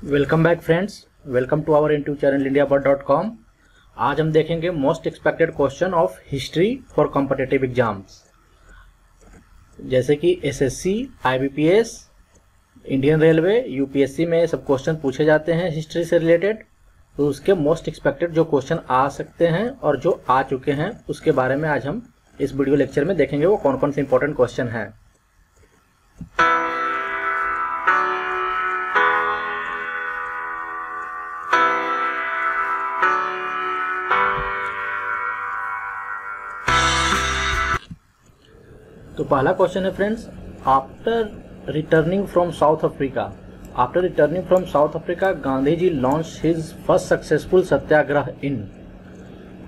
Welcome back friends, welcome to our YouTube channel indiabud.com। आज हम देखेंगे most expected question of history for competitive exams, जैसे कि SSC, IBPS, Indian railway, UPSC में सब question पूछे जाते हैं हिस्ट्री से रिलेटेड। तो उसके मोस्ट एक्सपेक्टेड जो क्वेश्चन आ सकते हैं और जो आ चुके हैं उसके बारे में आज हम इस वीडियो लेक्चर में देखेंगे वो कौन कौन से इंपॉर्टेंट क्वेश्चन हैं। तो पहला क्वेश्चन है friends, after returning from South Africa Gandhi ji launch his first successful satyagraha in.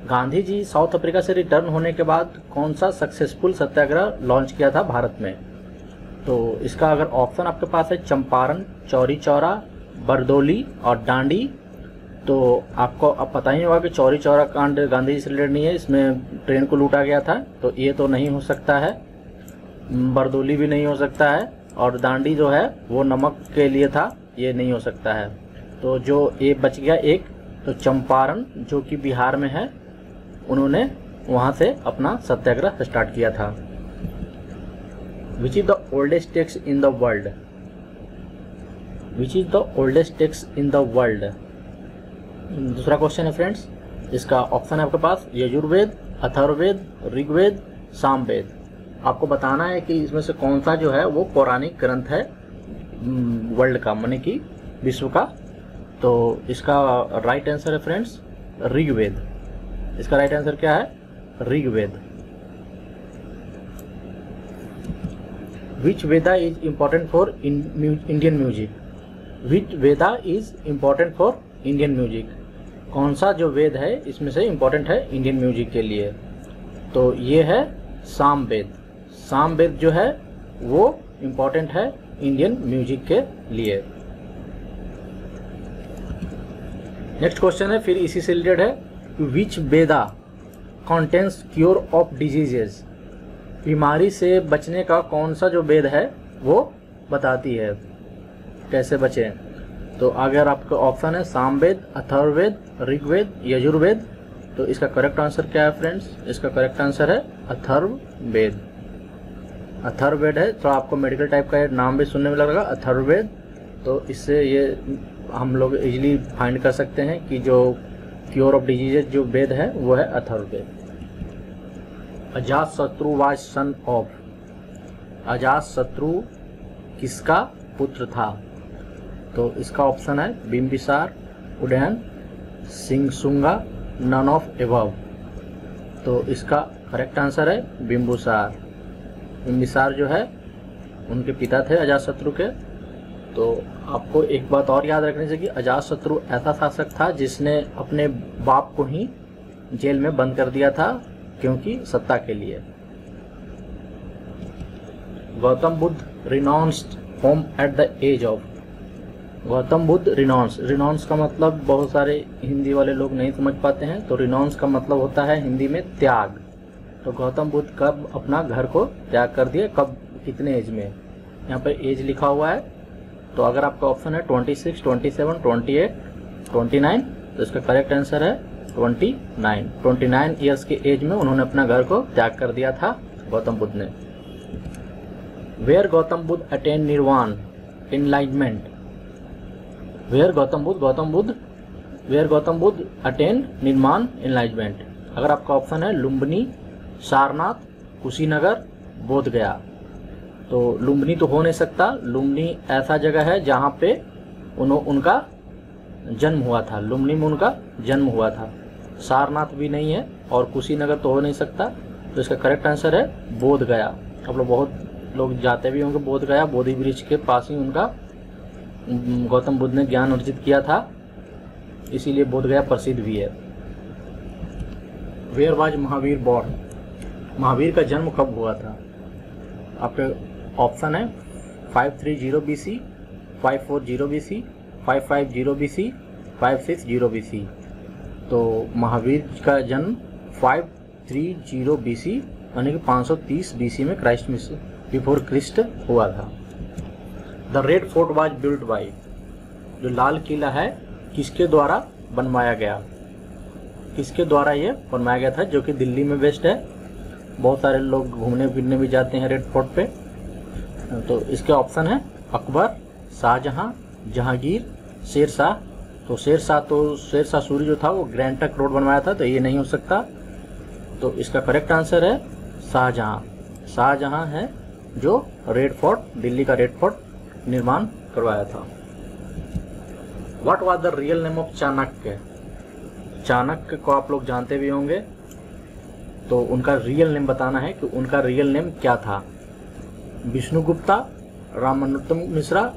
Gandhi ji South Africa से रिटर्न होने के बाद कौन सा सक्सेसफुल सत्याग्रह लॉन्च किया था भारत में। तो इसका अगर ऑप्शन आपके पास है चंपारण, चौरी चौरा, बरदौली और डांडी। तो आपको अब पता ही होगा कि चौरी चौरा कांड गांधी जी से रिलेटेड नहीं है, इसमें ट्रेन को लूटा गया था, तो ये तो नहीं हो सकता है। बरदौली भी नहीं हो सकता है और दांडी जो है वो नमक के लिए था, ये नहीं हो सकता है। तो जो ये बच गया एक, तो चंपारण जो कि बिहार में है, उन्होंने वहाँ से अपना सत्याग्रह स्टार्ट किया था। Which is the oldest text in the world? Which is the oldest text in the world? दूसरा क्वेश्चन है फ्रेंड्स, इसका ऑप्शन है आपके पास यजुर्वेद, अथर्ववेद, ऋग्वेद, सामवेद। आपको बताना है कि इसमें से कौन सा जो है वो पौराणिक ग्रंथ है वर्ल्ड का, माने कि विश्व का। तो इसका राइट आंसर है फ्रेंड्स ऋग्वेद। इसका राइट आंसर क्या है? Rigveda. Which Veda is important for Indian music? Which Veda is important for Indian music? कौन सा जो वेद है इसमें से इम्पोर्टेंट है इंडियन म्यूजिक के लिए? तो ये है सामवेद। सामवेद जो है वो इम्पोर्टेंट है इंडियन म्यूजिक के लिए। नेक्स्ट क्वेश्चन है फिर इसी से रिलेटेड है, विच वेदा कंटेन्स क्योर ऑफ डिजीजेस? बीमारी से बचने का कौन सा जो वेद है वो बताती है कैसे बचें। तो अगर आपका ऑप्शन है सामवेद, अथर्ववेद, ऋग्वेद, यजुर्वेद, तो इसका करेक्ट आंसर क्या है फ्रेंड्स? इसका करेक्ट आंसर है अथर्ववेद। अथर्ववेद है, तो आपको मेडिकल टाइप का नाम भी सुनने में लगेगा अथर्ववेद। तो इससे ये हम लोग इजीली फाइंड कर सकते हैं कि जो क्योर ऑफ डिजीजेज जो वेद है वो है Atharvaveda. Ajatashatru was son of? Ajatashatru किसका पुत्र था? तो इसका ऑप्शन है बिंबिसार, उदयन, सिंगसुंगा, नन ऑफ एबव। तो इसका करेक्ट आंसर है बिंबिसार। बिंबिसार जो है उनके पिता थे अजातशत्रु के। तो आपको एक बात और याद रखनी चाहिए कि अजातशत्रु ऐसा शासक था जिसने अपने बाप को ही जेल में बंद कर दिया था क्योंकि सत्ता के लिए। Gautam Buddha renounced home at the age of? Gautam Buddha renounce का मतलब बहुत सारे हिंदी वाले लोग नहीं समझ पाते हैं। तो रिनाउंस का मतलब होता है हिंदी में त्याग। तो गौतम बुद्ध कब अपना घर को त्याग कर दिए, कब, कितने एज में? यहाँ पर एज लिखा हुआ है। तो अगर आपका ऑप्शन है 26, 27, 28, 29, तो इसका करेक्ट आंसर है 29। 29 ईयर्स के एज में उन्होंने अपना घर को त्याग कर दिया था गौतम बुद्ध ने। Where Gautam Buddha attain nirvana enlightenment? Where Gautam Buddha attain nirvana enlightenment? अगर आपका ऑप्शन है लुम्बिनी, सारनाथ, कुशीनगर, बोधगया। तो लुम्बिनी तो हो नहीं सकता। लुम्बिनी ऐसा जगह है जहाँ पे उनका जन्म हुआ था, लुम्बिनी में उनका जन्म हुआ था। सारनाथ भी नहीं है और कुशीनगर तो हो नहीं सकता। तो इसका करेक्ट आंसर है बोधगया। आप लोग बहुत लोग जाते भी होंगे बोधगया, बोधि वृक्ष के पास ही उनका गौतम बुद्ध ने ज्ञान अर्जित किया था, इसीलिए बोधगया प्रसिद्ध भी है। Where was Mahavir born? Mahavir का जन्म कब हुआ था? आपके ऑप्शन है 530 BC, 540 BC, 550 BC, 560 BC। तो महावीर का जन्म 530 BC यानी कि 530 BC में क्राइस्ट बिफोर क्रिस्ट हुआ था। The red fort was built bye? जो लाल किला है किसके द्वारा बनवाया गया, किसके द्वारा ये बनवाया गया था, जो कि दिल्ली में बेस्ड है। बहुत सारे लोग घूमने फिरने भी जाते हैं रेड फोर्ट पे। तो इसके ऑप्शन है अकबर, शाहजहां, जहांगीर, शेरशाह। तो शेरशाह सूरी जो था वो ग्रैंड ट्रंक रोड बनवाया था, तो ये नहीं हो सकता। तो इसका करेक्ट आंसर है शाहजहां। शाहजहां है जो रेड फोर्ट, दिल्ली का रेड फोर्ट निर्माण करवाया था। What was the real name of Chanakya. Chanakya को आप लोग जानते भी होंगे, तो उनका रियल नेम बताना है कि उनका रियल नेम क्या था। विष्णुगुप्ता, रामानुजम मिश्रा,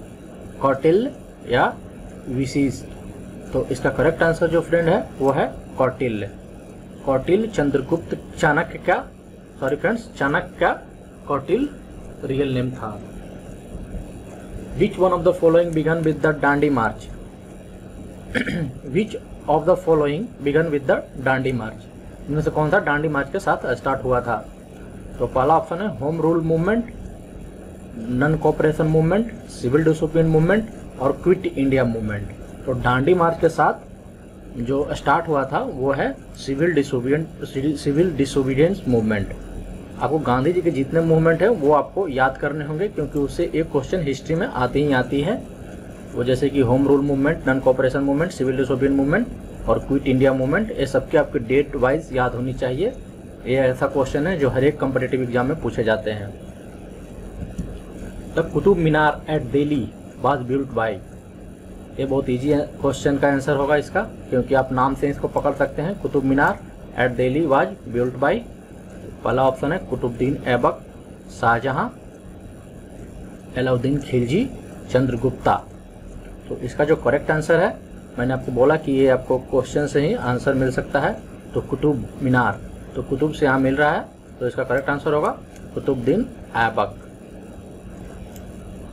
कौटिल्य या विशिष्ट। तो इसका करेक्ट आंसर जो फ्रेंड है वो है कौटिल्य। कौटिल्य चंद्रगुप्त चाणक्य का, सॉरी फ्रेंड्स, चाणक्य का कौटिल्य रियल नेम था। Which one of the following began with the Dandi march. Which of the following began with the Dandi march, इनमें से कौन सा डांडी मार्च के साथ स्टार्ट हुआ था। तो पहला ऑप्शन है home rule movement, non cooperation movement, civil disobedience movement और क्विट इंडिया मूवमेंट। तो डांडी मार्च के साथ जो स्टार्ट हुआ था वो है सिविल डिसोबीडियंस मूवमेंट। आपको गांधी जी के जितने मूवमेंट है वो आपको याद करने होंगे, क्योंकि उससे एक क्वेश्चन हिस्ट्री में आती ही आती है। वो जैसे कि home rule movement, non cooperation movement, civil disobedience movement और क्विट इंडिया मूवमेंट, ये सबके आपके डेट वाइज याद होनी चाहिए। ये ऐसा क्वेश्चन है जो हर एक कॉम्पिटिटिव एग्जाम में पूछे जाते हैं। The Qutub Minar at Delhi was built by. ये बहुत इजी क्वेश्चन का आंसर होगा इसका, क्योंकि आप नाम से इसको पकड़ सकते हैं। Qutub Minar at Delhi was built by, पहला ऑप्शन है कुतुबुद्दीन ऐबक, शाहजहां, अलाउद्दीन खिलजी, चंद्रगुप्ता। तो इसका जो करेक्ट आंसर है, मैंने आपको बोला कि ये आपको क्वेश्चन से ही आंसर मिल सकता है। तो कुतुब मीनार, तो कुतुब से यहाँ मिल रहा है, तो इसका करेक्ट आंसर होगा कुतुबुद्दीन ऐबक।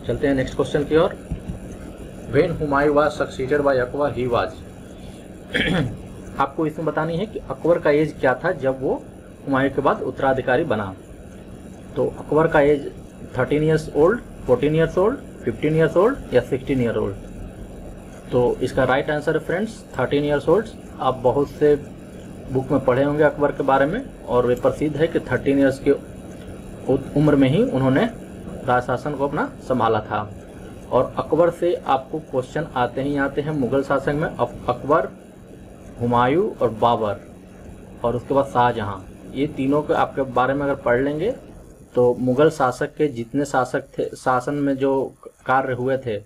चलते हैं नेक्स्ट क्वेश्चन की ओर। When Humayun was succeeded by Akbar he was. आपको इसमें बतानी है कि अकबर का एज क्या था जब वो हुमायूं के बाद उत्तराधिकारी बना। तो अकबर का age 13 years old, 14 years old, 15 years old या 16 ईयर ओल्ड। तो इसका राइट आंसर है फ्रेंड्स 13 ईयर्स ओल्ड। आप बहुत से बुक में पढ़े होंगे अकबर के बारे में, और वे प्रसिद्ध है कि 13 ईयर्स की उम्र में ही उन्होंने राज शासन को अपना संभाला था। और अकबर से आपको क्वेश्चन आते ही आते हैं मुगल शासक में। अकबर, हुमायूं और बाबर, और उसके बाद शाहजहां, ये तीनों के आपके बारे में अगर पढ़ लेंगे तो मुगल शासक के जितने शासक थे, शासन में जो कार्य हुए थे,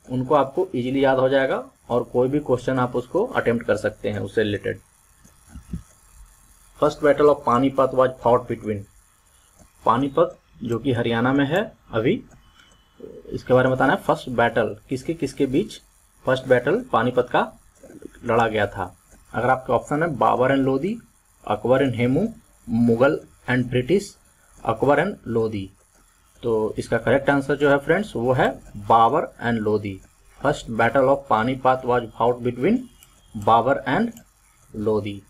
उनको आपको इजीली याद हो जाएगा, और कोई भी क्वेश्चन आप उसको अटेम्प्ट कर सकते हैं उससे related. First battle of Panipat was fought between. Panipat जो कि हरियाणा में है अभी, इसके बारे में बताना है। फर्स्ट बैटल किसके किसके बीच फर्स्ट बैटल पानीपत का लड़ा गया था। अगर आपके ऑप्शन है Babur and Lodhi, Akbar and Hemu, Mughal and British, Akbar and Lodhi. तो इसका करेक्ट आंसर जो है फ्रेंड्स वो है Babur and Lodhi. First battle of Panipat was fought between Babur and Lodhi.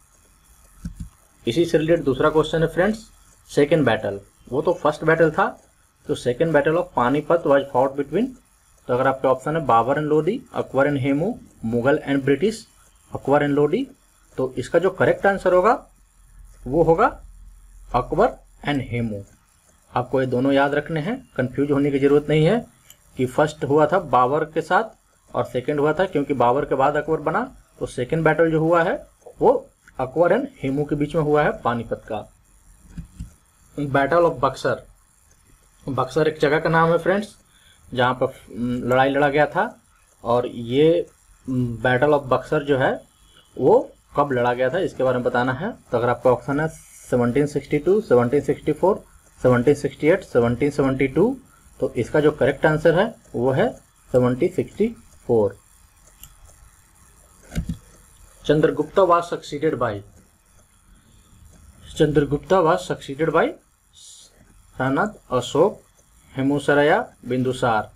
इसी से रिलेटेड दूसरा क्वेश्चन है फ्रेंड्स, सेकेंड बैटल। वो तो फर्स्ट बैटल था, तो second battle of Panipat was fought between. तो अगर आपके ऑप्शन है Babur and Lodhi, Akbar and Hemu, Mughal and British, Akbar and Lodhi, तो इसका जो करेक्ट आंसर होगा वो होगा अकबर एंड हेमू। आपको ये दोनों याद रखने हैं, कंफ्यूज होने की जरूरत नहीं है कि फर्स्ट हुआ था बाबर के साथ और सेकंड हुआ था, क्योंकि बाबर के बाद अकबर बना, तो सेकंड बैटल जो हुआ है वो अकबर एंड हेमू के बीच में हुआ है पानीपत का। Battle of Buxar. बक्सर एक जगह का नाम है फ्रेंड्स, जहाँ पर लड़ाई लड़ा गया था, और ये बैटल ऑफ बक्सर जो है वो कब लड़ा गया था इसके बारे में बताना है। तो अगर आपका ऑप्शन है 1762, 1764, 1768, 1772, तो इसका जो करेक्ट आंसर है वो है 1764। Chandragupta was succeeded bye. Chandragupta was succeeded bye सनद, अशोक, हेमुसरया, बिंदुसार।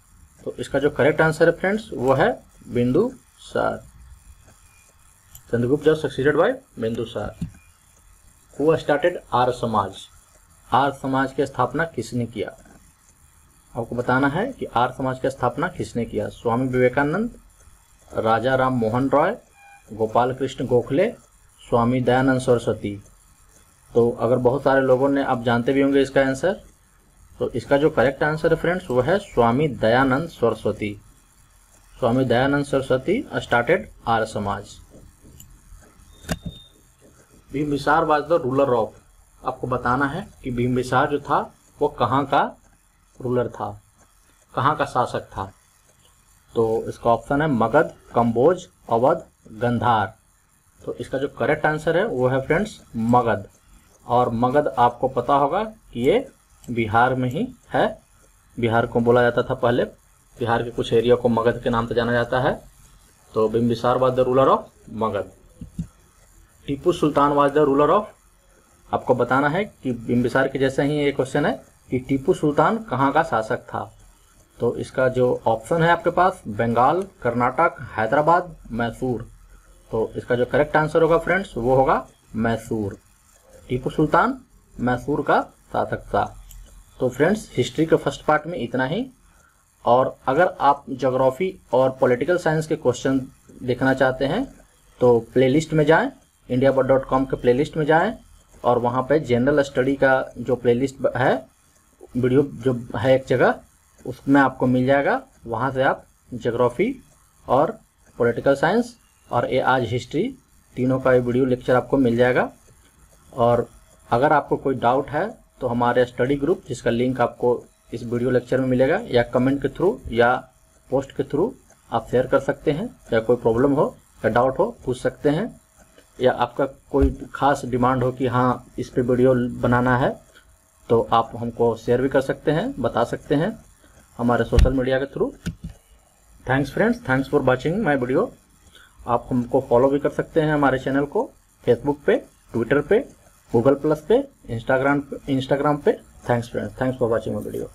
तो इसका जो करेक्ट आंसर है फ्रेंड्स वो है Bindusara. Chandragupta was succeeded by Bindusara. Who started Arya Samaj. Arya समाज की स्थापना किसने किया। आपको बताना है कि आर्य समाज की स्थापना किसने किया। स्वामी विवेकानंद, राजा राम मोहन रॉय, गोपाल कृष्ण गोखले, स्वामी दयानंद सरस्वती। तो अगर बहुत सारे लोगों ने, आप जानते भी होंगे इसका आंसर, तो इसका जो करेक्ट आंसर है फ्रेंड्स वो है स्वामी दयानंद सरस्वती। स्वामी दयानंद सरस्वती स्टार्टेड आर्य समाज। Bimbisara was the ruler of, आपको बताना है कि बिंबिसार जो था वो कहाँ का रूलर था, कहाँ का शासक था। तो इसका ऑप्शन है मगध, कंबोज, अवध, गंधार। तो इसका जो करेक्ट आंसर है वो है फ्रेंड्स मगध। और मगध आपको पता होगा कि ये बिहार में ही है। बिहार को बोला जाता था पहले, बिहार के कुछ एरिया को मगध के नाम से जाना जाता है। तो Bimbisara was the ruler of Magadh. Tipu Sultan was the ruler of, आपको बताना है कि बिंबिसार के जैसे ही ये क्वेश्चन है कि टीपू सुल्तान कहाँ का शासक था। तो इसका जो ऑप्शन है आपके पास बंगाल, कर्नाटक, हैदराबाद, मैसूर। तो इसका जो करेक्ट आंसर होगा फ्रेंड्स वो होगा मैसूर। टीपू सुल्तान मैसूर का शासक था। तो फ्रेंड्स हिस्ट्री के फर्स्ट पार्ट में इतना ही। और अगर आप ज्योग्राफी और पॉलिटिकल साइंस के क्वेश्चन देखना चाहते हैं तो प्लेलिस्ट में जाएं, indiabud.com के प्लेलिस्ट में जाएं और वहां पे जनरल स्टडी का जो प्लेलिस्ट है, वीडियो जो है एक जगह, उसमें आपको मिल जाएगा। वहां से आप ज्योग्राफी और पॉलिटिकल साइंस और ये आज हिस्ट्री तीनों का ये वीडियो लेक्चर आपको मिल जाएगा। और अगर आपको कोई डाउट है तो हमारे स्टडी ग्रुप, जिसका लिंक आपको इस वीडियो लेक्चर में मिलेगा, या कमेंट के थ्रू या पोस्ट के थ्रू आप शेयर कर सकते हैं। या कोई प्रॉब्लम हो या डाउट हो पूछ सकते हैं, या आपका कोई खास डिमांड हो कि हाँ इस पे वीडियो बनाना है, तो आप हमको शेयर भी कर सकते हैं, बता सकते हैं हमारे सोशल मीडिया के through. Thanks friends, thanks for watching my video. आप हमको फॉलो भी कर सकते हैं हमारे चैनल को फेसबुक पे, ट्विटर पे, गूगल प्लस पे, इंस्टाग्राम पे। Thanks friends, thanks for watching my video.